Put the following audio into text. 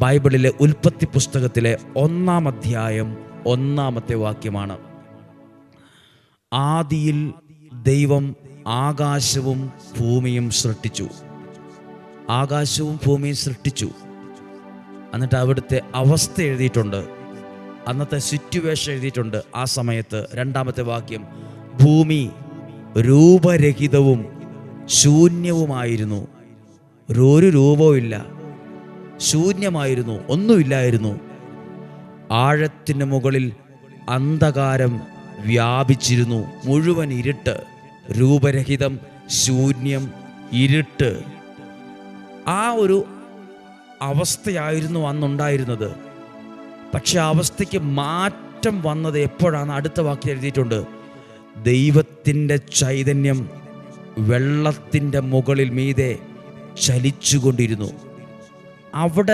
ബൈബിളിലെ ഉൽപ്പത്തി പുസ്തകത്തിലെ 1-ാം അധ്യായം 1-ാമത്തെ വാക്യമാണ്. ആദിയിൽ ദൈവം ആകാശവും ഭൂമിയും സൃഷ്ടിച്ചു. ആകാശവും ഭൂമിയും സൃഷ്ടിച്ചു. എന്നിട്ട് അവിടുത്തെ അവസ്ഥ എഴുതിയിട്ടുണ്ട്, അന്നത്തെ സിറ്റുവേഷൻ എഴുതിയിട്ടുണ്ട്. ആ സമയത്ത് 2-ാമത്തെ വാക്യം, ഭൂമി രൂപരഹിതവും ശൂന്യവുമായിരുന്നു. ഒരു രൂപവും ഇല്ല, ശൂന്യമായിരുന്നു, ഒന്നുമില്ലായിരുന്നു. ആഴത്തിന് മുകളിൽ അന്ധകാരം വ്യാപിച്ചിരുന്നു. മുഴുവൻ ഇരുട്ട്, രൂപരഹിതം, ശൂന്യം, ഇരുട്ട്. ആ ഒരു അവസ്ഥയായിരുന്നു അന്നുണ്ടായിരുന്നത്. പക്ഷെ ആ അവസ്ഥയ്ക്ക് മാറ്റം വന്നത് എപ്പോഴാണ്? അടുത്ത വാക്യം എഴുതിയിട്ടുണ്ട്, ദൈവത്തിൻ്റെ ചൈതന്യം വെള്ളത്തിൻ്റെ മുകളിൽ മീതെ ചലിച്ചുകൊണ്ടിരുന്നു. അവിടെ